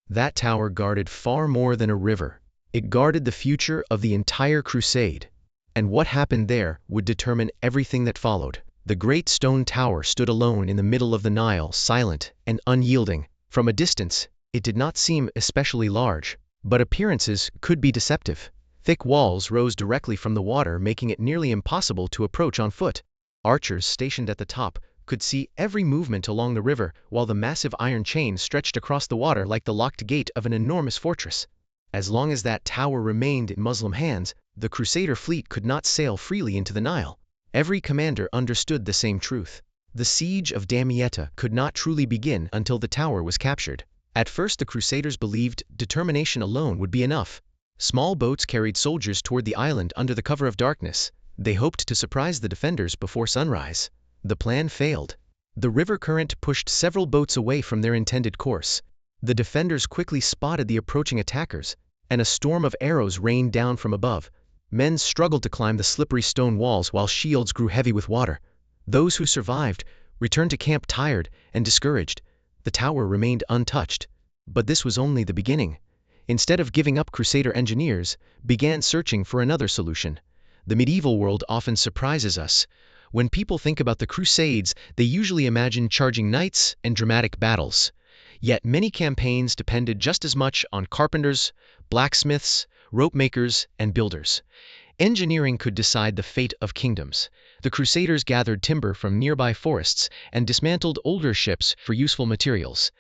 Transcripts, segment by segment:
That tower guarded far more than a river. It guarded the future of the entire crusade. And what happened there would determine everything that followed. The great stone tower stood alone in the middle of the Nile, silent and unyielding. From a distance, it did not seem especially large, but appearances could be deceptive. Thick walls rose directly from the water, making it nearly impossible to approach on foot. Archers stationed at the top could see every movement along the river, while the massive iron chain stretched across the water like the locked gate of an enormous fortress. As long as that tower remained in Muslim hands, the Crusader fleet could not sail freely into the Nile. Every commander understood the same truth. The Siege of Damietta could not truly begin until the tower was captured. At first the Crusaders believed determination alone would be enough. Small boats carried soldiers toward the island under the cover of darkness. They hoped to surprise the defenders before sunrise. The plan failed. The river current pushed several boats away from their intended course. The defenders quickly spotted the approaching attackers, and a storm of arrows rained down from above. Men struggled to climb the slippery stone walls while shields grew heavy with water. Those who survived returned to camp tired and discouraged. The tower remained untouched. But this was only the beginning. Instead of giving up, Crusader engineers began searching for another solution. The medieval world often surprises us. When people think about the Crusades, they usually imagine charging knights and dramatic battles. Yet many campaigns depended just as much on carpenters, blacksmiths, rope makers, and builders. Engineering could decide the fate of kingdoms. The Crusaders gathered timber from nearby forests and dismantled older ships for useful materials.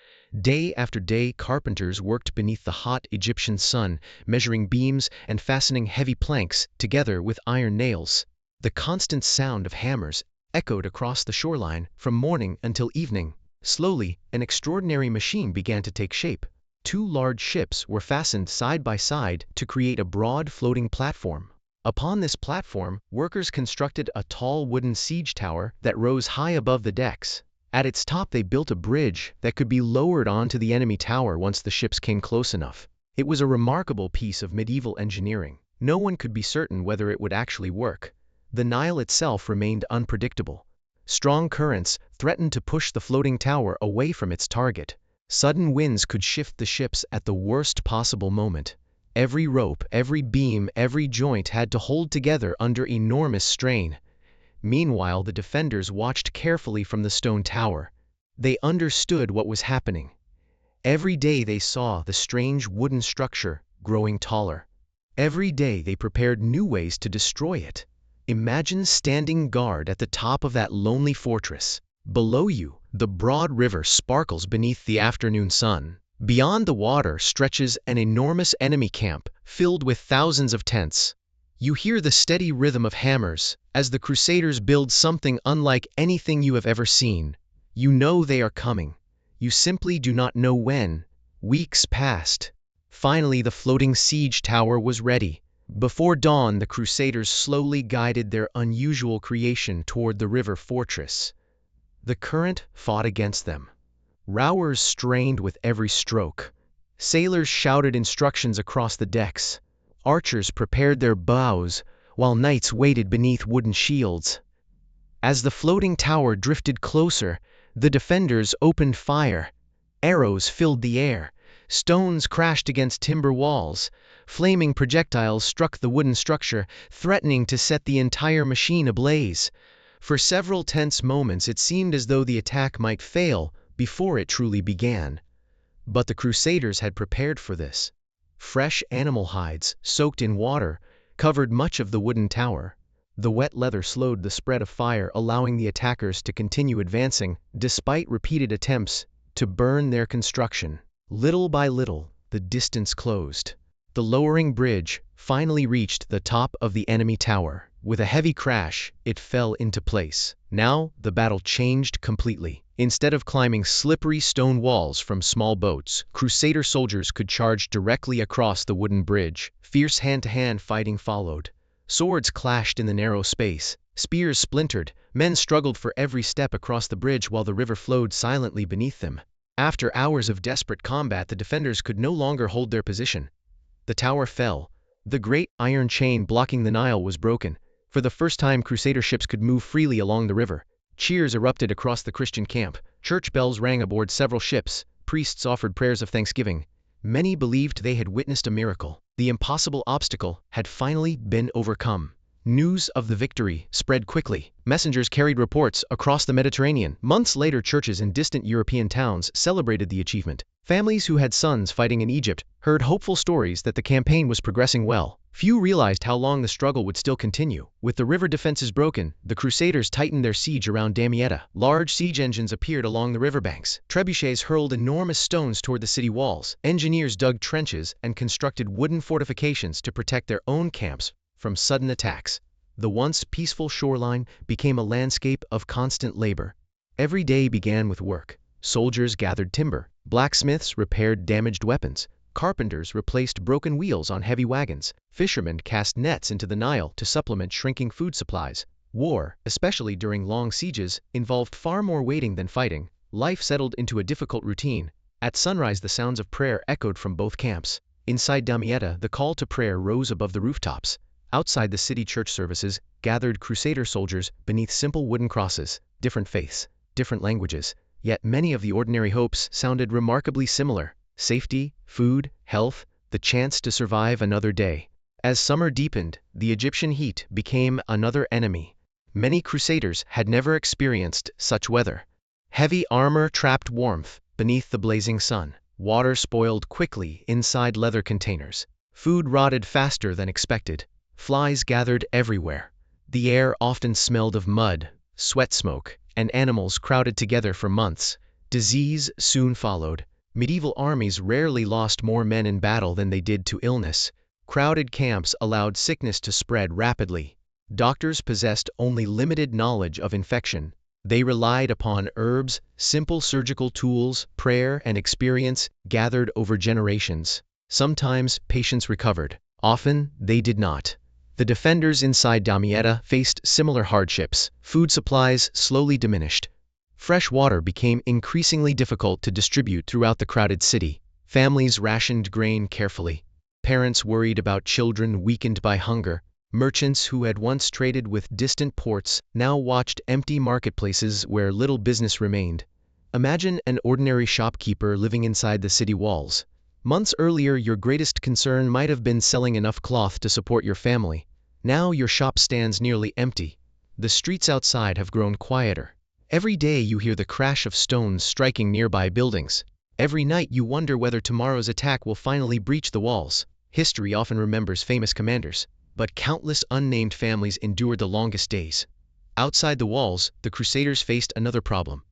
Day after day, carpenters worked beneath the hot Egyptian sun, measuring beams and fastening heavy planks together with iron nails. The constant sound of hammers echoed across the shoreline from morning until evening. Slowly, an extraordinary machine began to take shape. Two large ships were fastened side by side to create a broad floating platform. Upon this platform, workers constructed a tall wooden siege tower that rose high above the decks. At its top they built a bridge that could be lowered onto the enemy tower once the ships came close enough. It was a remarkable piece of medieval engineering. No one could be certain whether it would actually work. The Nile itself remained unpredictable. Strong currents threatened to push the floating tower away from its target. Sudden winds could shift the ships at the worst possible moment. Every rope, every beam, every joint had to hold together under enormous strain. Meanwhile, the defenders watched carefully from the stone tower. They understood what was happening. Every day they saw the strange wooden structure growing taller. Every day they prepared new ways to destroy it. Imagine standing guard at the top of that lonely fortress. Below you, the broad river sparkles beneath the afternoon sun. Beyond the water stretches an enormous enemy camp filled with thousands of tents. You hear the steady rhythm of hammers as the Crusaders build something unlike anything you have ever seen. You know they are coming. You simply do not know when. Weeks passed. Finally, the floating siege tower was ready. Before dawn, the Crusaders slowly guided their unusual creation toward the river fortress. The current fought against them. Rowers strained with every stroke. Sailors shouted instructions across the decks. Archers prepared their bows, while knights waited beneath wooden shields. As the floating tower drifted closer, the defenders opened fire. Arrows filled the air. Stones crashed against timber walls. Flaming projectiles struck the wooden structure, threatening to set the entire machine ablaze. For several tense moments it seemed as though the attack might fail before it truly began. But the Crusaders had prepared for this. Fresh animal hides, soaked in water, covered much of the wooden tower. The wet leather slowed the spread of fire, allowing the attackers to continue advancing, despite repeated attempts to burn their construction. Little by little, the distance closed. The lowering bridge finally reached the top of the enemy tower. With a heavy crash, it fell into place. Now, the battle changed completely. Instead of climbing slippery stone walls from small boats, Crusader soldiers could charge directly across the wooden bridge. Fierce hand-to-hand fighting followed. Swords clashed in the narrow space. Spears splintered. Men struggled for every step across the bridge while the river flowed silently beneath them. After hours of desperate combat, the defenders could no longer hold their position. The tower fell. The great iron chain blocking the Nile was broken. For the first time, Crusader ships could move freely along the river. Cheers erupted across the Christian camp. Church bells rang aboard several ships. Priests offered prayers of thanksgiving. Many believed they had witnessed a miracle. The impossible obstacle had finally been overcome. News of the victory spread quickly. Messengers carried reports across the Mediterranean. Months later, churches in distant European towns celebrated the achievement. Families who had sons fighting in Egypt heard hopeful stories that the campaign was progressing well. Few realized how long the struggle would still continue. With the river defenses broken, the Crusaders tightened their siege around Damietta. Large siege engines appeared along the riverbanks. Trebuchets hurled enormous stones toward the city walls. Engineers dug trenches and constructed wooden fortifications to protect their own camps from sudden attacks. The once peaceful shoreline became a landscape of constant labor. Every day began with work. Soldiers gathered timber. Blacksmiths repaired damaged weapons. Carpenters replaced broken wheels on heavy wagons. Fishermen cast nets into the Nile to supplement shrinking food supplies. War, especially during long sieges, involved far more waiting than fighting. Life settled into a difficult routine. At sunrise, the sounds of prayer echoed from both camps. Inside Damietta, the call to prayer rose above the rooftops. Outside the city, church services gathered Crusader soldiers beneath simple wooden crosses. Different faiths, different languages, yet many of the ordinary hopes sounded remarkably similar. Safety, food, health, the chance to survive another day. As summer deepened, the Egyptian heat became another enemy. Many Crusaders had never experienced such weather. Heavy armor trapped warmth beneath the blazing sun. Water spoiled quickly inside leather containers. Food rotted faster than expected. Flies gathered everywhere. The air often smelled of mud, sweat smoke, and animals crowded together for months. Disease soon followed. Medieval armies rarely lost more men in battle than they did to illness. Crowded camps allowed sickness to spread rapidly. Doctors possessed only limited knowledge of infection. They relied upon herbs, simple surgical tools, prayer, and experience gathered over generations. Sometimes patients recovered. Often they did not. The defenders inside Damietta faced similar hardships. Food supplies slowly diminished. Fresh water became increasingly difficult to distribute throughout the crowded city. Families rationed grain carefully. Parents worried about children weakened by hunger. Merchants who had once traded with distant ports now watched empty marketplaces where little business remained. Imagine an ordinary shopkeeper living inside the city walls. Months earlier, your greatest concern might have been selling enough cloth to support your family. Now your shop stands nearly empty. The streets outside have grown quieter. Every day you hear the crash of stones striking nearby buildings. Every night you wonder whether tomorrow's attack will finally breach the walls. History often remembers famous commanders, but countless unnamed families endured the longest days. Outside the walls, the Crusaders faced another problem.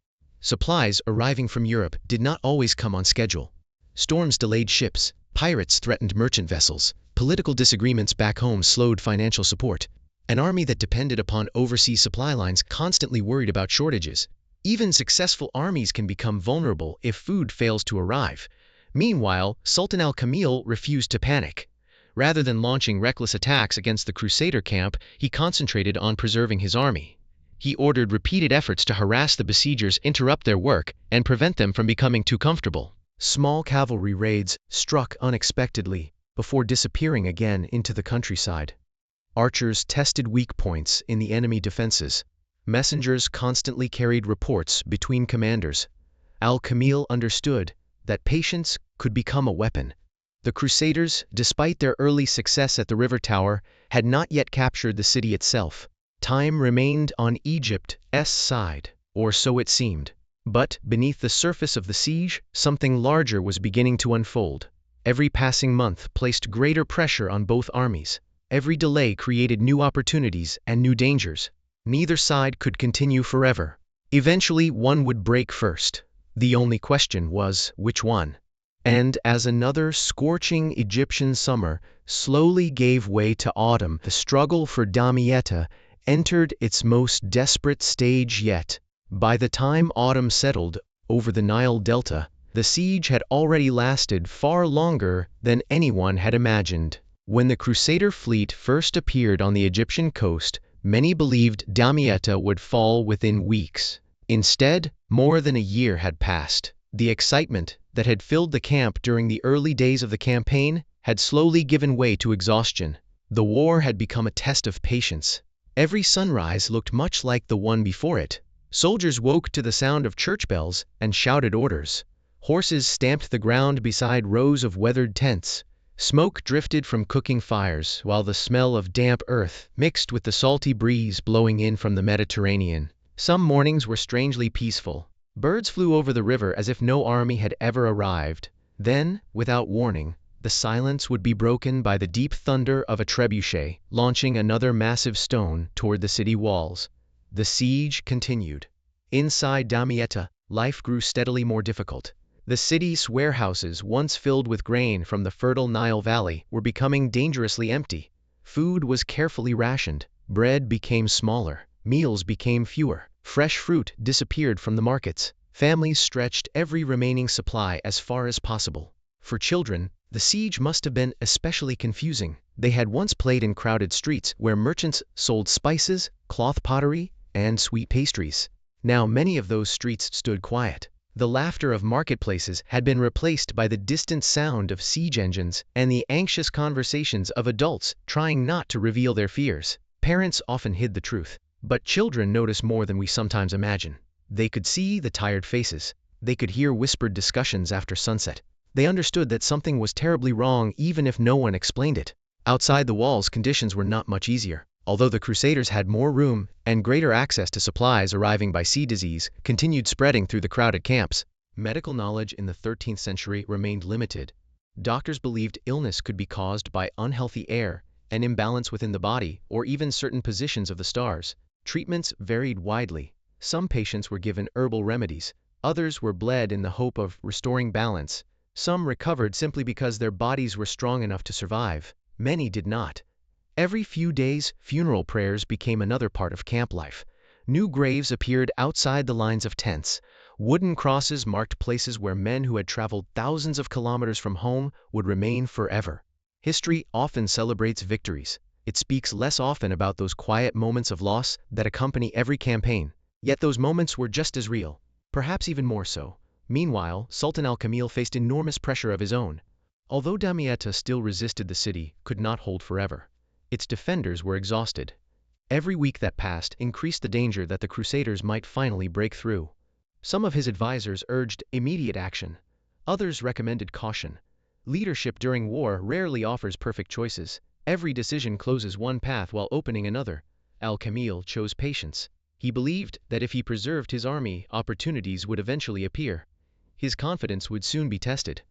Supplies arriving from Europe did not always come on schedule. Storms delayed ships, pirates threatened merchant vessels, political disagreements back home slowed financial support. An army that depended upon overseas supply lines constantly worried about shortages. Even successful armies can become vulnerable if food fails to arrive. Meanwhile, Sultan Al-Kamil refused to panic. Rather than launching reckless attacks against the Crusader camp, he concentrated on preserving his army. He ordered repeated efforts to harass the besiegers, interrupt their work, and prevent them from becoming too comfortable. Small cavalry raids struck unexpectedly before disappearing again into the countryside. Archers tested weak points in the enemy defenses. Messengers constantly carried reports between commanders. Al-Kamil understood that patience could become a weapon. The Crusaders, despite their early success at the river tower, had not yet captured the city itself. Time remained on Egypt's side, or so it seemed. But beneath the surface of the siege, something larger was beginning to unfold. Every passing month placed greater pressure on both armies. Every delay created new opportunities and new dangers. Neither side could continue forever. Eventually, one would break first. The only question was, which one? And as another scorching Egyptian summer slowly gave way to autumn, the struggle for Damietta entered its most desperate stage yet. By the time autumn settled over the Nile Delta, the siege had already lasted far longer than anyone had imagined. When the Crusader fleet first appeared on the Egyptian coast, many believed Damietta would fall within weeks. Instead, more than a year had passed. The excitement that had filled the camp during the early days of the campaign had slowly given way to exhaustion. The war had become a test of patience. Every sunrise looked much like the one before it. Soldiers woke to the sound of church bells and shouted orders. Horses stamped the ground beside rows of weathered tents. Smoke drifted from cooking fires, while the smell of damp earth mixed with the salty breeze blowing in from the Mediterranean. Some mornings were strangely peaceful. Birds flew over the river as if no army had ever arrived. Then, without warning, the silence would be broken by the deep thunder of a trebuchet, launching another massive stone toward the city walls. The siege continued. Inside Damietta, life grew steadily more difficult. The city's warehouses, once filled with grain from the fertile Nile Valley, were becoming dangerously empty. Food was carefully rationed. Bread became smaller. Meals became fewer. Fresh fruit disappeared from the markets. Families stretched every remaining supply as far as possible. For children, the siege must have been especially confusing. They had once played in crowded streets where merchants sold spices, cloth pottery, and sweet pastries. Now many of those streets stood quiet. The laughter of marketplaces had been replaced by the distant sound of siege engines and the anxious conversations of adults trying not to reveal their fears. Parents often hid the truth, but children noticed more than we sometimes imagine. They could see the tired faces. They could hear whispered discussions after sunset. They understood that something was terribly wrong even if no one explained it. Outside the walls, conditions were not much easier. Although the Crusaders had more room and greater access to supplies arriving by sea, disease continued spreading through the crowded camps. Medical knowledge in the 13th century remained limited. Doctors believed illness could be caused by unhealthy air, an imbalance within the body, or even certain positions of the stars. Treatments varied widely. Some patients were given herbal remedies. Others were bled in the hope of restoring balance. Some recovered simply because their bodies were strong enough to survive. Many did not. Every few days, funeral prayers became another part of camp life. New graves appeared outside the lines of tents. Wooden crosses marked places where men who had traveled thousands of kilometers from home would remain forever. History often celebrates victories. It speaks less often about those quiet moments of loss that accompany every campaign. Yet those moments were just as real, perhaps even more so. Meanwhile, Sultan Al-Kamil faced enormous pressure of his own. Although Damietta still resisted, the city could not hold forever. Its defenders were exhausted. Every week that passed increased the danger that the Crusaders might finally break through. Some of his advisors urged immediate action. Others recommended caution. Leadership during war rarely offers perfect choices. Every decision closes one path while opening another. Al-Kamil chose patience. He believed that if he preserved his army, opportunities would eventually appear. His confidence would soon be tested.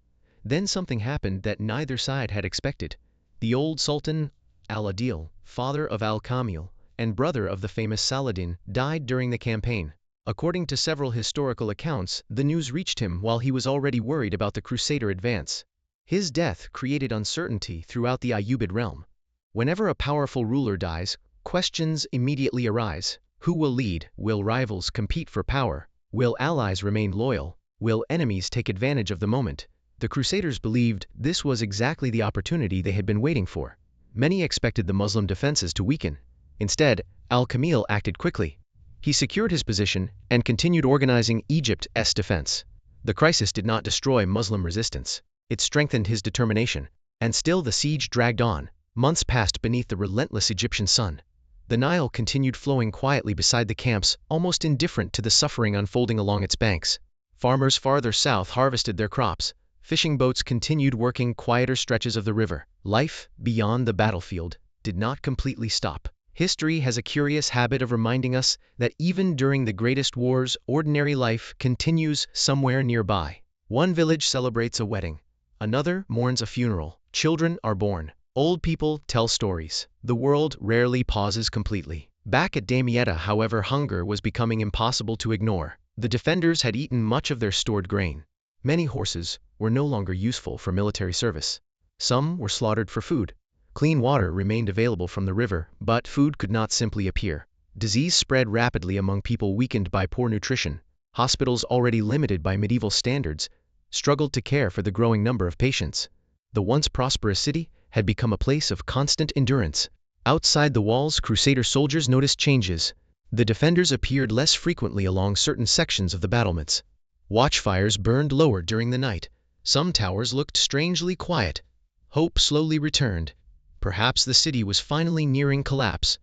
Then something happened that neither side had expected. The old Sultan Al-Adil, father of Al-Kamil, and brother of the famous Saladin, died during the campaign. According to several historical accounts, the news reached him while he was already worried about the Crusader advance. His death created uncertainty throughout the Ayyubid realm. Whenever a powerful ruler dies, questions immediately arise. Who will lead? Will rivals compete for power? Will allies remain loyal? Will enemies take advantage of the moment? The Crusaders believed this was exactly the opportunity they had been waiting for. Many expected the Muslim defenses to weaken. Instead, Al-Kamil acted quickly. He secured his position and continued organizing Egypt's defense. The crisis did not destroy Muslim resistance. It strengthened his determination. And still the siege dragged on. Months passed beneath the relentless Egyptian sun. The Nile continued flowing quietly beside the camps, almost indifferent to the suffering unfolding along its banks. Farmers farther south harvested their crops. Fishing boats continued working quieter stretches of the river. Life, beyond the battlefield, did not completely stop. History has a curious habit of reminding us that even during the greatest wars, ordinary life continues somewhere nearby. One village celebrates a wedding. Another mourns a funeral. Children are born. Old people tell stories. The world rarely pauses completely. Back at Damietta, however, hunger was becoming impossible to ignore. The defenders had eaten much of their stored grain. Many horses were no longer useful for military service. Some were slaughtered for food. Clean water remained available from the river, but food could not simply appear. Disease spread rapidly among people weakened by poor nutrition. Hospitals, already limited by medieval standards, struggled to care for the growing number of patients. The once prosperous city had become a place of constant endurance. Outside the walls, Crusader soldiers noticed changes. The defenders appeared less frequently along certain sections of the battlements. Watchfires burned lower during the night. Some towers looked strangely quiet. Hope slowly returned. Perhaps the city was finally nearing collapse.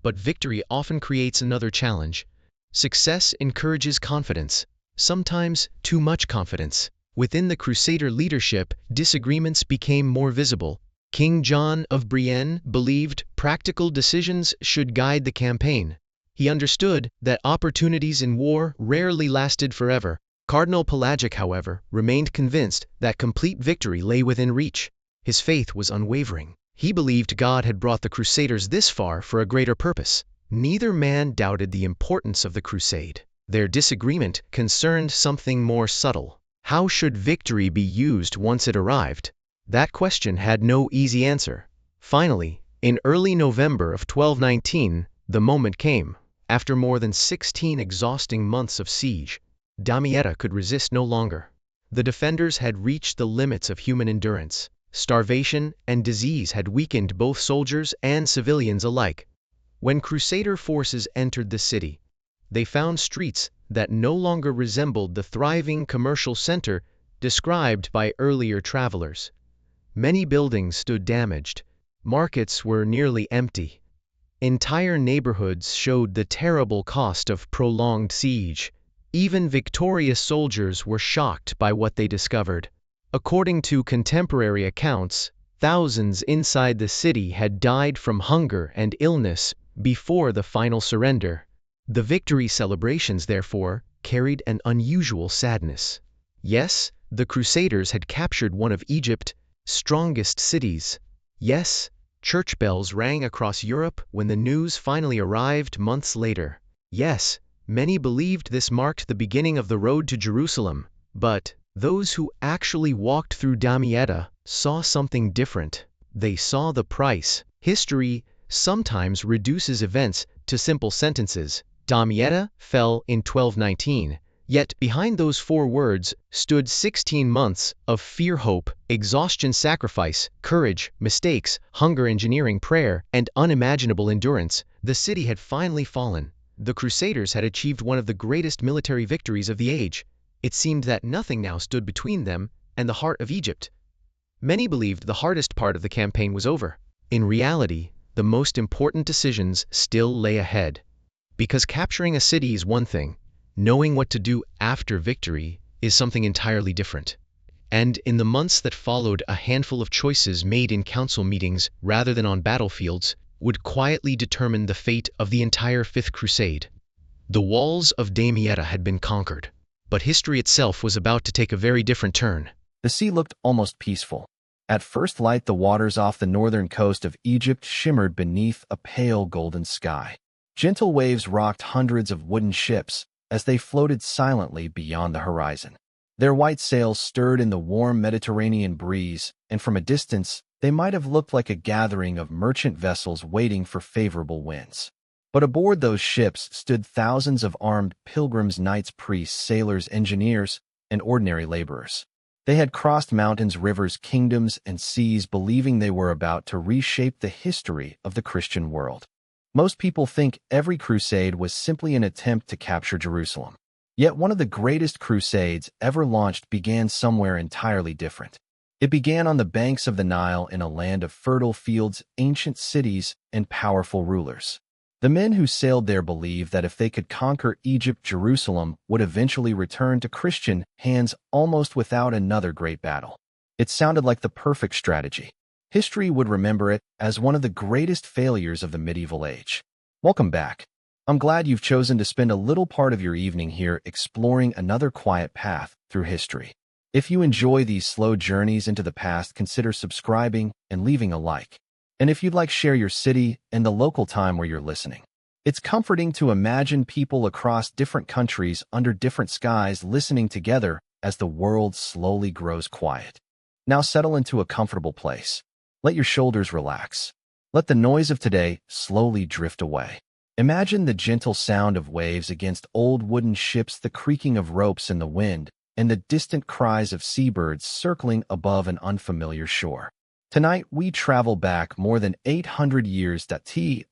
But victory often creates another challenge. Success encourages confidence, sometimes too much confidence. Within the Crusader leadership, disagreements became more visible. King John of Brienne believed practical decisions should guide the campaign. He understood that opportunities in war rarely lasted forever. Cardinal Pelagic, however, remained convinced that complete victory lay within reach. His faith was unwavering. He believed God had brought the Crusaders this far for a greater purpose. Neither man doubted the importance of the crusade. Their disagreement concerned something more subtle. How should victory be used once it arrived? That question had no easy answer. Finally, in early November of 1219, the moment came. After more than 16 exhausting months of siege, Damietta could resist no longer. The defenders had reached the limits of human endurance. Starvation and disease had weakened both soldiers and civilians alike. When Crusader forces entered the city, they found streets that no longer resembled the thriving commercial center described by earlier travelers. Many buildings stood damaged. Markets were nearly empty. Entire neighborhoods showed the terrible cost of prolonged siege. Even victorious soldiers were shocked by what they discovered. According to contemporary accounts, thousands inside the city had died from hunger and illness before the final surrender. The victory celebrations, therefore, carried an unusual sadness. Yes, the Crusaders had captured one of Egypt's strongest cities. Yes, church bells rang across Europe when the news finally arrived months later. Yes, many believed this marked the beginning of the road to Jerusalem. But those who actually walked through Damietta saw something different. They saw the price. History sometimes reduces events to simple sentences. Damietta fell in 1219. Yet behind those 4 words stood 16 months of fear, hope, exhaustion, sacrifice, courage, mistakes, hunger, engineering, prayer, and unimaginable endurance. The city had finally fallen. The Crusaders had achieved one of the greatest military victories of the age. It seemed that nothing now stood between them and the heart of Egypt. Many believed the hardest part of the campaign was over. In reality, the most important decisions still lay ahead. Because capturing a city is one thing, knowing what to do after victory is something entirely different. And in the months that followed, a handful of choices made in council meetings rather than on battlefields would quietly determine the fate of the entire Fifth Crusade. The walls of Damietta had been conquered, but history itself was about to take a very different turn. The sea looked almost peaceful. At first light, the waters off the northern coast of Egypt shimmered beneath a pale golden sky. Gentle waves rocked hundreds of wooden ships as they floated silently beyond the horizon. Their white sails stirred in the warm Mediterranean breeze, and from a distance, they might have looked like a gathering of merchant vessels waiting for favorable winds. But aboard those ships stood thousands of armed pilgrims, knights, priests, sailors, engineers, and ordinary laborers. They had crossed mountains, rivers, kingdoms, and seas, believing they were about to reshape the history of the Christian world. Most people think every crusade was simply an attempt to capture Jerusalem. Yet one of the greatest crusades ever launched began somewhere entirely different. It began on the banks of the Nile, in a land of fertile fields, ancient cities, and powerful rulers. The men who sailed there believed that if they could conquer Egypt, Jerusalem would eventually return to Christian hands almost without another great battle. It sounded like the perfect strategy. History would remember it as one of the greatest failures of the medieval age. Welcome back. I'm glad you've chosen to spend a little part of your evening here exploring another quiet path through history. If you enjoy these slow journeys into the past, consider subscribing and leaving a like. And if you'd like, share your city and the local time where you're listening. It's comforting to imagine people across different countries under different skies listening together as the world slowly grows quiet. Now settle into a comfortable place. Let your shoulders relax. Let the noise of today slowly drift away. Imagine the gentle sound of waves against old wooden ships, the creaking of ropes in the wind, and the distant cries of seabirds circling above an unfamiliar shore. Tonight, we travel back more than 800 years to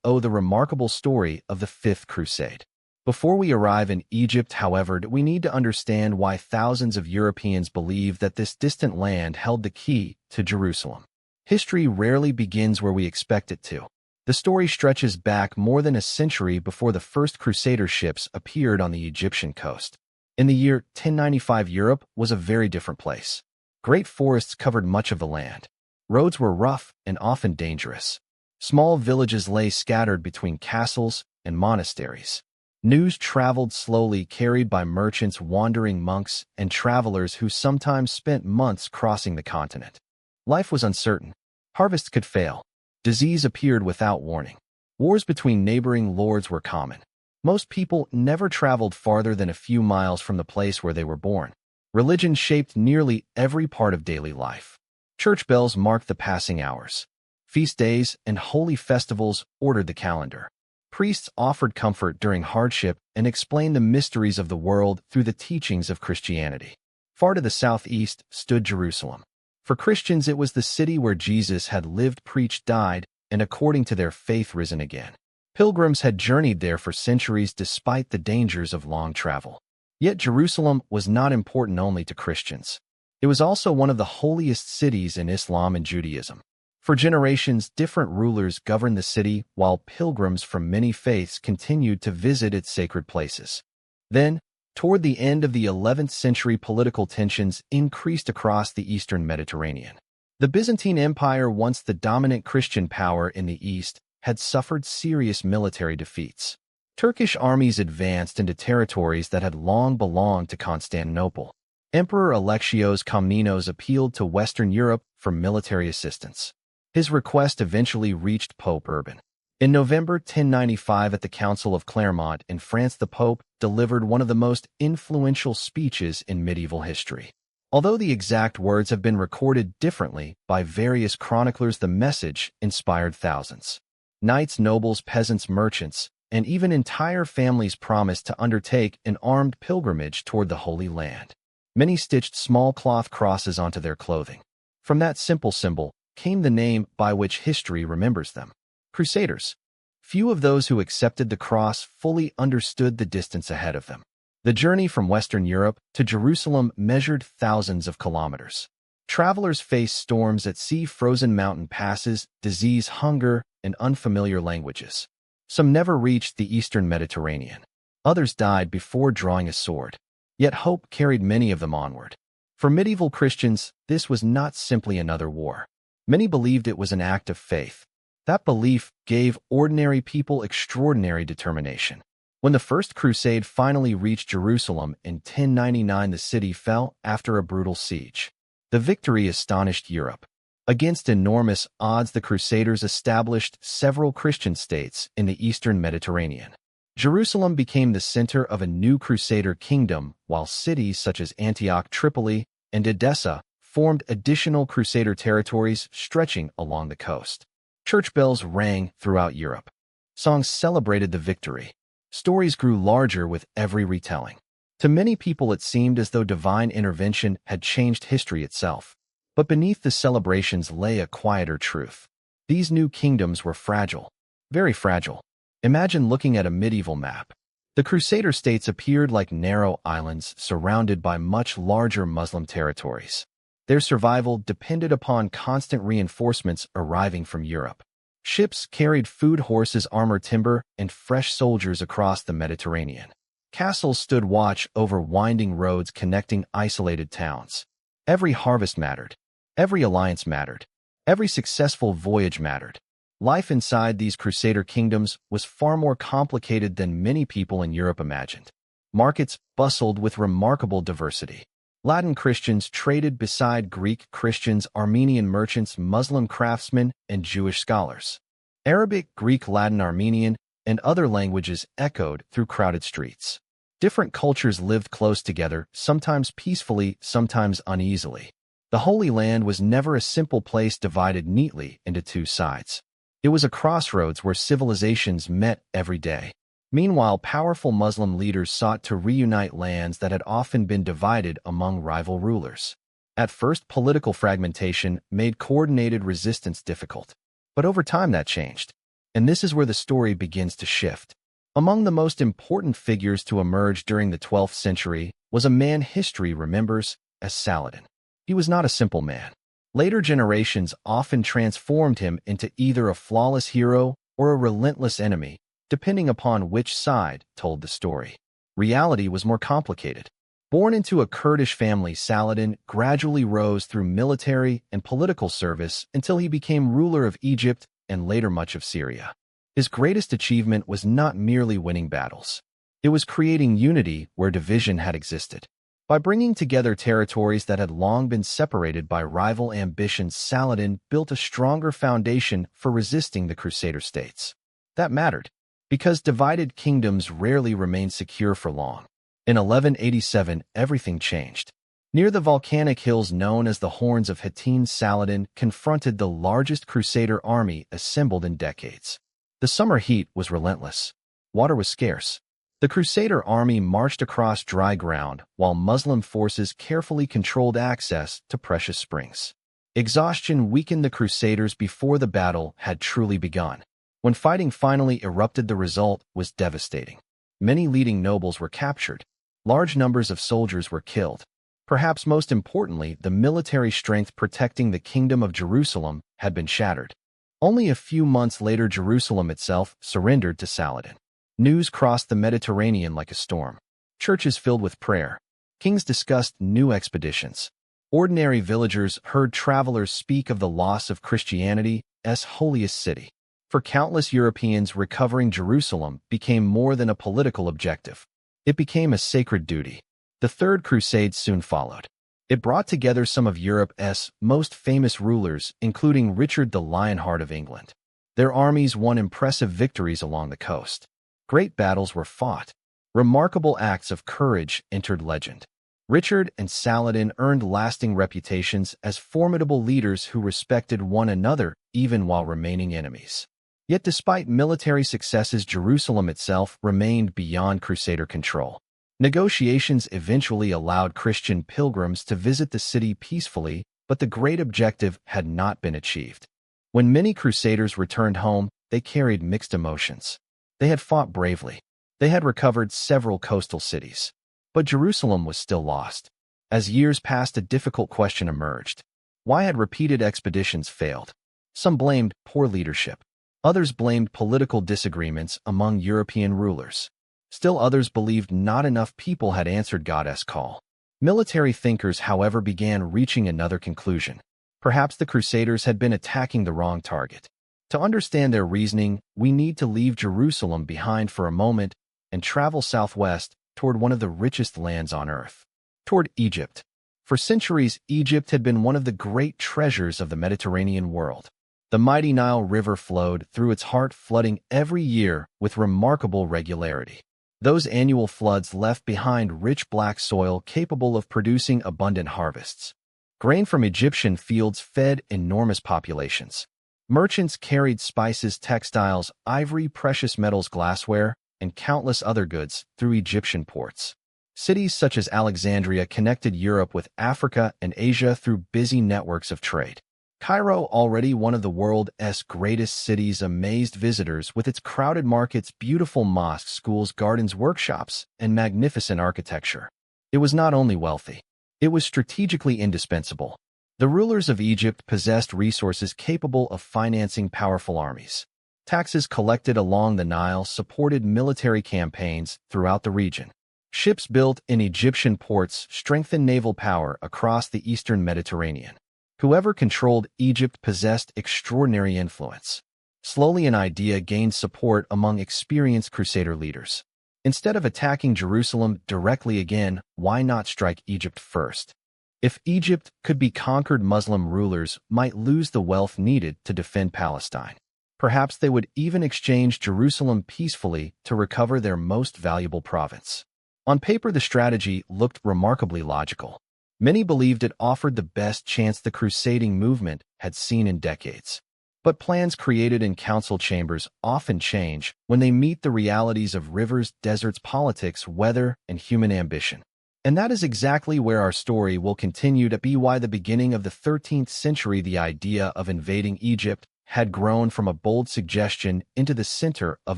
the remarkable story of the Fifth Crusade. Before we arrive in Egypt, however, we need to understand why thousands of Europeans believe that this distant land held the key to Jerusalem. History rarely begins where we expect it to. The story stretches back more than a century before the first Crusader ships appeared on the Egyptian coast. In the year 1095, Europe was a very different place. Great forests covered much of the land. Roads were rough and often dangerous. Small villages lay scattered between castles and monasteries. News traveled slowly, carried by merchants, wandering monks, and travelers who sometimes spent months crossing the continent. Life was uncertain. Harvests could fail. Disease appeared without warning. Wars between neighboring lords were common. Most people never traveled farther than a few miles from the place where they were born. Religion shaped nearly every part of daily life. Church bells marked the passing hours. Feast days and holy festivals ordered the calendar. Priests offered comfort during hardship and explained the mysteries of the world through the teachings of Christianity. Far to the southeast stood Jerusalem. For Christians, it was the city where Jesus had lived, preached, died, and according to their faith risen again. Pilgrims had journeyed there for centuries despite the dangers of long travel. Yet Jerusalem was not important only to Christians. It was also one of the holiest cities in Islam and Judaism. For generations, different rulers governed the city, while pilgrims from many faiths continued to visit its sacred places. Then, toward the end of the 11th century, political tensions increased across the eastern Mediterranean. The Byzantine Empire, once the dominant Christian power in the east, had suffered serious military defeats. Turkish armies advanced into territories that had long belonged to Constantinople. Emperor Alexios Komnenos appealed to Western Europe for military assistance. His request eventually reached Pope Urban. In November 1095, at the Council of Clermont in France, the Pope delivered one of the most influential speeches in medieval history. Although the exact words have been recorded differently by various chroniclers, the message inspired thousands. Knights, nobles, peasants, merchants, and even entire families promised to undertake an armed pilgrimage toward the Holy Land. Many stitched small cloth crosses onto their clothing. From that simple symbol came the name by which history remembers them: Crusaders. Few of those who accepted the cross fully understood the distance ahead of them. The journey from Western Europe to Jerusalem measured thousands of kilometers. Travelers faced storms at sea, frozen mountain passes, disease, hunger, and unfamiliar languages. Some never reached the eastern Mediterranean. Others died before drawing a sword. Yet hope carried many of them onward. For medieval Christians, this was not simply another war. Many believed it was an act of faith. That belief gave ordinary people extraordinary determination. When the First Crusade finally reached Jerusalem in 1099, the city fell after a brutal siege. The victory astonished Europe. Against enormous odds, the Crusaders established several Christian states in the eastern Mediterranean. Jerusalem became the center of a new Crusader kingdom, while cities such as Antioch, Tripoli, and Edessa formed additional Crusader territories stretching along the coast. Church bells rang throughout Europe. Songs celebrated the victory. Stories grew larger with every retelling. To many people, it seemed as though divine intervention had changed history itself. But beneath the celebrations lay a quieter truth. These new kingdoms were fragile, very fragile. Imagine looking at a medieval map. The Crusader states appeared like narrow islands surrounded by much larger Muslim territories. Their survival depended upon constant reinforcements arriving from Europe. Ships carried food, horses, armor, timber, and fresh soldiers across the Mediterranean. Castles stood watch over winding roads connecting isolated towns. Every harvest mattered. Every alliance mattered. Every successful voyage mattered. Life inside these Crusader kingdoms was far more complicated than many people in Europe imagined. Markets bustled with remarkable diversity. Latin Christians traded beside Greek Christians, Armenian merchants, Muslim craftsmen, and Jewish scholars. Arabic, Greek, Latin, Armenian, and other languages echoed through crowded streets. Different cultures lived close together, sometimes peacefully, sometimes uneasily. The Holy Land was never a simple place divided neatly into two sides. It was a crossroads where civilizations met every day. Meanwhile, powerful Muslim leaders sought to reunite lands that had often been divided among rival rulers. At first, political fragmentation made coordinated resistance difficult. But over time that changed. And this is where the story begins to shift. Among the most important figures to emerge during the 12th century was a man history remembers as Saladin. He was not a simple man. Later generations often transformed him into either a flawless hero or a relentless enemy, depending upon which side told the story. Reality was more complicated. Born into a Kurdish family, Saladin gradually rose through military and political service until he became ruler of Egypt and later much of Syria. His greatest achievement was not merely winning battles. It was creating unity where division had existed. By bringing together territories that had long been separated by rival ambitions, Saladin built a stronger foundation for resisting the Crusader states. That mattered, because divided kingdoms rarely remained secure for long. In 1187, everything changed. Near the volcanic hills known as the Horns of Hattin, Saladin confronted the largest Crusader army assembled in decades. The summer heat was relentless. Water was scarce. The Crusader army marched across dry ground, while Muslim forces carefully controlled access to precious springs. Exhaustion weakened the Crusaders before the battle had truly begun. When fighting finally erupted, the result was devastating. Many leading nobles were captured. Large numbers of soldiers were killed. Perhaps most importantly, the military strength protecting the Kingdom of Jerusalem had been shattered. Only a few months later, Jerusalem itself surrendered to Saladin. News crossed the Mediterranean like a storm. Churches filled with prayer. Kings discussed new expeditions. Ordinary villagers heard travelers speak of the loss of Christianity's holiest city. For countless Europeans, recovering Jerusalem became more than a political objective. It became a sacred duty. The Third Crusade soon followed. It brought together some of Europe's most famous rulers, including Richard the Lionheart of England. Their armies won impressive victories along the coast. Great battles were fought. Remarkable acts of courage entered legend. Richard and Saladin earned lasting reputations as formidable leaders who respected one another even while remaining enemies. Yet despite military successes, Jerusalem itself remained beyond Crusader control. Negotiations eventually allowed Christian pilgrims to visit the city peacefully, but the great objective had not been achieved. When many Crusaders returned home, they carried mixed emotions. They had fought bravely. They had recovered several coastal cities. But Jerusalem was still lost. As years passed, a difficult question emerged. Why had repeated expeditions failed? Some blamed poor leadership. Others blamed political disagreements among European rulers. Still others believed not enough people had answered God's call. Military thinkers, however, began reaching another conclusion. Perhaps the Crusaders had been attacking the wrong target. To understand their reasoning, we need to leave Jerusalem behind for a moment and travel southwest toward one of the richest lands on earth, toward Egypt. For centuries, Egypt had been one of the great treasures of the Mediterranean world. The mighty Nile River flowed through its heart, flooding every year with remarkable regularity. Those annual floods left behind rich black soil capable of producing abundant harvests. Grain from Egyptian fields fed enormous populations. Merchants carried spices, textiles, ivory, precious metals, glassware, and countless other goods through Egyptian ports. Cities such as Alexandria connected Europe with Africa and Asia through busy networks of trade. Cairo, already one of the world's greatest cities, amazed visitors with its crowded markets, beautiful mosques, schools, gardens, workshops, and magnificent architecture. It was not only wealthy, it was strategically indispensable. The rulers of Egypt possessed resources capable of financing powerful armies. Taxes collected along the Nile supported military campaigns throughout the region. Ships built in Egyptian ports strengthened naval power across the eastern Mediterranean. Whoever controlled Egypt possessed extraordinary influence. Slowly, an idea gained support among experienced Crusader leaders. Instead of attacking Jerusalem directly again, why not strike Egypt first? If Egypt could be conquered, Muslim rulers might lose the wealth needed to defend Palestine. Perhaps they would even exchange Jerusalem peacefully to recover their most valuable province. On paper, the strategy looked remarkably logical. Many believed it offered the best chance the crusading movement had seen in decades. But plans created in council chambers often change when they meet the realities of rivers, deserts, politics, weather, and human ambition. And that is exactly where our story will continue to be. Why the beginning of the 13th century, the idea of invading Egypt had grown from a bold suggestion into the center of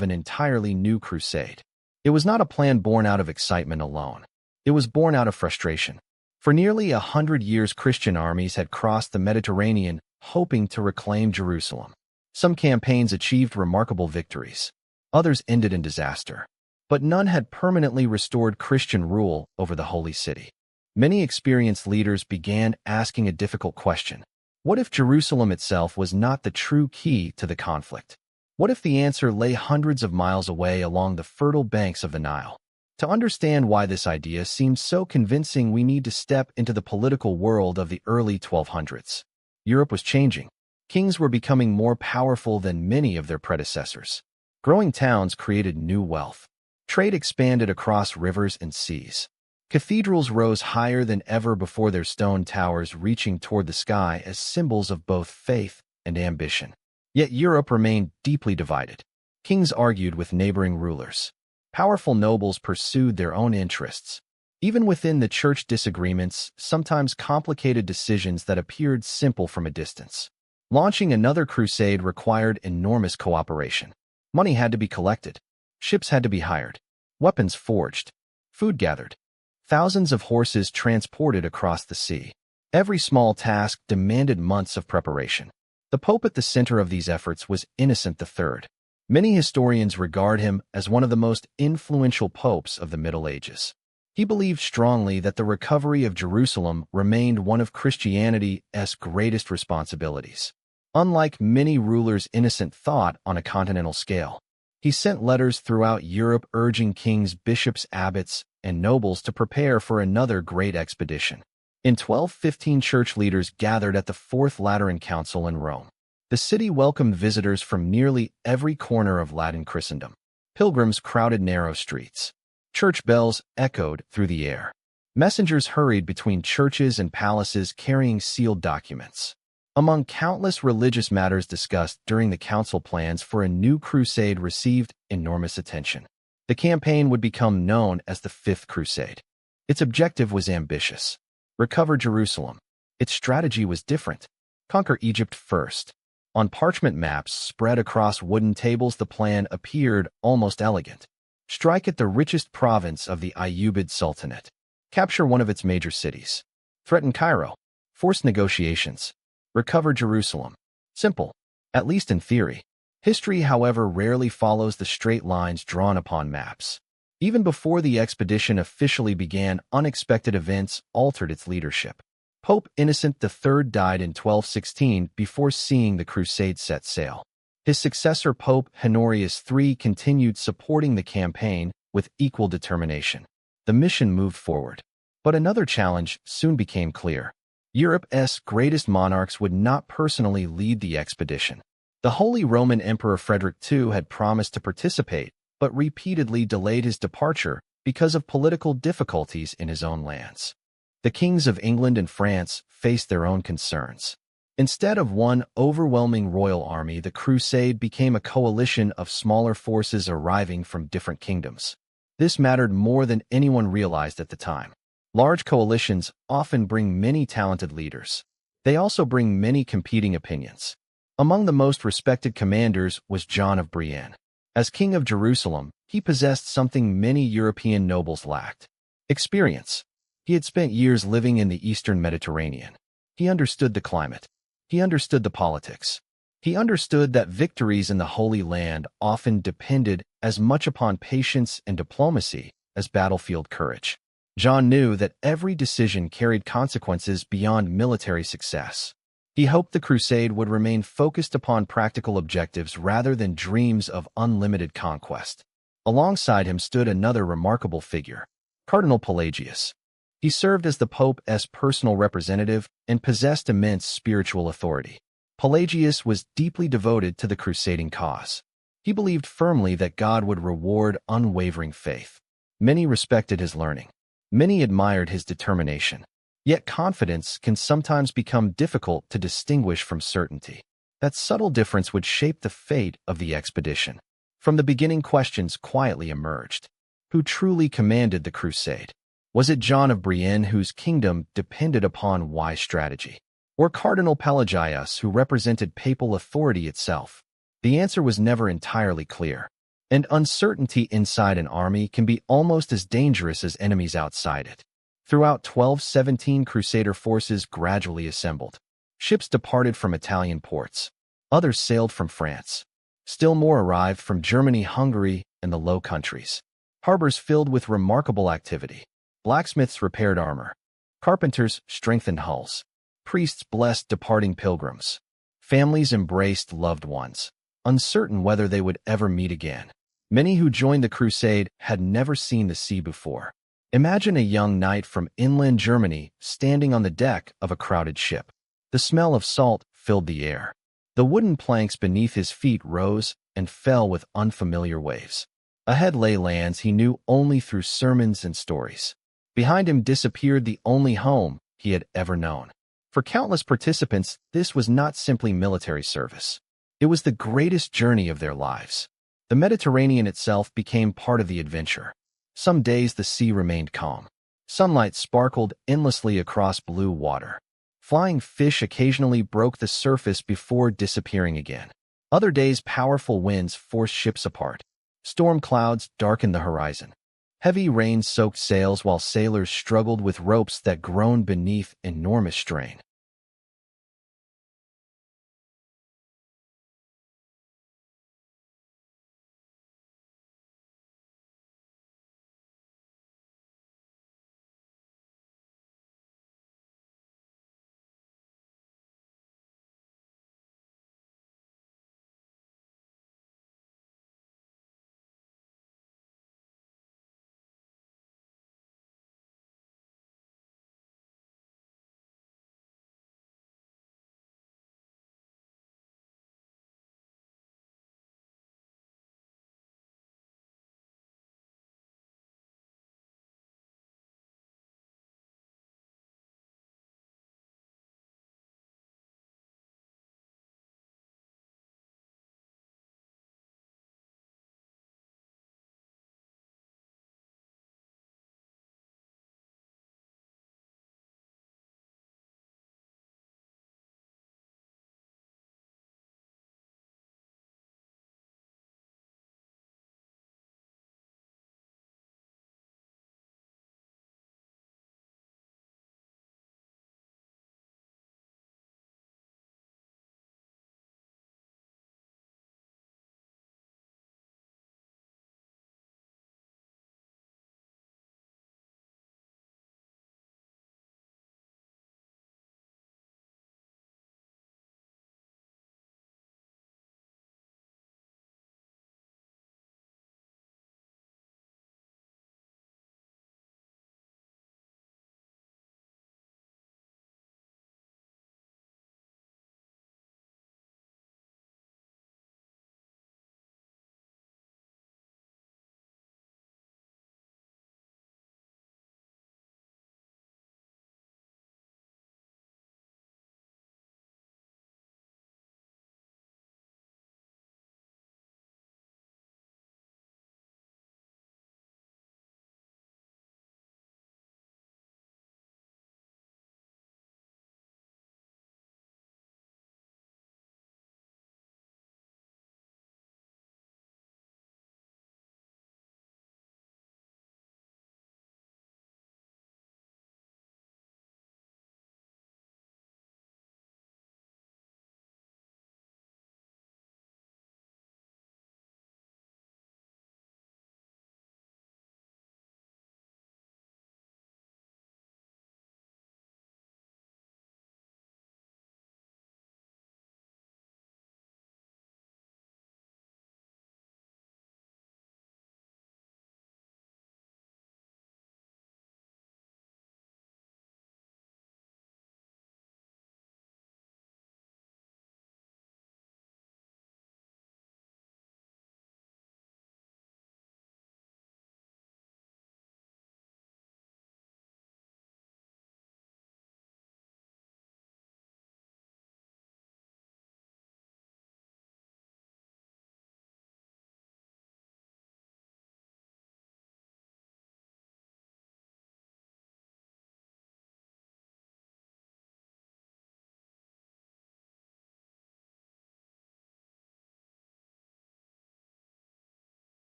an entirely new crusade. It was not a plan born out of excitement alone. It was born out of frustration. For nearly 100 years, Christian armies had crossed the Mediterranean, hoping to reclaim Jerusalem. Some campaigns achieved remarkable victories. Others ended in disaster. but none had permanently restored Christian rule over the Holy City. Many experienced leaders began asking a difficult question. What if Jerusalem itself was not the true key to the conflict? What if the answer lay hundreds of miles away along the fertile banks of the Nile? To understand why this idea seems so convincing, we need to step into the political world of the early 1200s. Europe was changing. Kings were becoming more powerful than many of their predecessors. Growing towns created new wealth. Trade expanded across rivers and seas. Cathedrals rose higher than ever before, their stone towers reaching toward the sky as symbols of both faith and ambition. Yet Europe remained deeply divided. Kings argued with neighboring rulers. Powerful nobles pursued their own interests. Even within the church, disagreements sometimes complicated decisions that appeared simple from a distance. Launching another crusade required enormous cooperation. Money had to be collected. Ships had to be hired. Weapons forged. Food gathered. Thousands of horses transported across the sea. Every small task demanded months of preparation. The Pope at the center of these efforts was Innocent III. Many historians regard him as one of the most influential popes of the Middle Ages. He believed strongly that the recovery of Jerusalem remained one of Christianity's greatest responsibilities. Unlike many rulers, Innocent thought on a continental scale. He sent letters throughout Europe urging kings, bishops, abbots, and nobles to prepare for another great expedition. In 1215, church leaders gathered at the Fourth Lateran Council in Rome. The city welcomed visitors from nearly every corner of Latin Christendom. Pilgrims crowded narrow streets. Church bells echoed through the air. Messengers hurried between churches and palaces carrying sealed documents. Among countless religious matters discussed during the council, plans for a new crusade received enormous attention. The campaign would become known as the Fifth Crusade. Its objective was ambitious: recover Jerusalem. Its strategy was different: conquer Egypt first. On parchment maps spread across wooden tables, the plan appeared almost elegant. Strike at the richest province of the Ayyubid Sultanate. Capture one of its major cities. Threaten Cairo. Force negotiations. Recover Jerusalem. Simple, at least in theory. History, however, rarely follows the straight lines drawn upon maps. Even before the expedition officially began, unexpected events altered its leadership. Pope Innocent III died in 1216 before seeing the crusade set sail. His successor, Pope Honorius III, continued supporting the campaign with equal determination. The mission moved forward. But another challenge soon became clear. Europe's greatest monarchs would not personally lead the expedition. The Holy Roman Emperor Frederick II had promised to participate, but repeatedly delayed his departure because of political difficulties in his own lands. The kings of England and France faced their own concerns. Instead of one overwhelming royal army, the crusade became a coalition of smaller forces arriving from different kingdoms. This mattered more than anyone realized at the time. Large coalitions often bring many talented leaders. They also bring many competing opinions. Among the most respected commanders was John of Brienne. As king of Jerusalem, he possessed something many European nobles lacked: experience. He had spent years living in the Eastern Mediterranean. He understood the climate. He understood the politics. He understood that victories in the Holy Land often depended as much upon patience and diplomacy as battlefield courage. John knew that every decision carried consequences beyond military success. He hoped the crusade would remain focused upon practical objectives rather than dreams of unlimited conquest. Alongside him stood another remarkable figure, Cardinal Pelagius. He served as the Pope's personal representative and possessed immense spiritual authority. Pelagius was deeply devoted to the crusading cause. He believed firmly that God would reward unwavering faith. Many respected his learning. Many admired his determination. Yet confidence can sometimes become difficult to distinguish from certainty. That subtle difference would shape the fate of the expedition. From the beginning, questions quietly emerged. Who truly commanded the crusade? Was it John of Brienne, whose kingdom depended upon wise strategy? Or Cardinal Pelagius, who represented papal authority itself? The answer was never entirely clear. And uncertainty inside an army can be almost as dangerous as enemies outside it. Throughout 1217, Crusader forces gradually assembled. Ships departed from Italian ports. Others sailed from France. Still more arrived from Germany, Hungary, and the Low Countries. harbors filled with remarkable activity. Blacksmiths repaired armor. Carpenters strengthened hulls. Priests blessed departing pilgrims. Families embraced loved ones, uncertain whether they would ever meet again. Many who joined the crusade had never seen the sea before. Imagine a young knight from inland Germany standing on the deck of a crowded ship. The smell of salt filled the air. The wooden planks beneath his feet rose and fell with unfamiliar waves. Ahead lay lands he knew only through sermons and stories. Behind him disappeared the only home he had ever known. For countless participants, this was not simply military service. It was the greatest journey of their lives. The Mediterranean itself became part of the adventure. Some days the sea remained calm. Sunlight sparkled endlessly across blue water. Flying fish occasionally broke the surface before disappearing again. Other days, powerful winds forced ships apart. Storm clouds darkened the horizon. Heavy rain soaked sails while sailors struggled with ropes that groaned beneath enormous strain.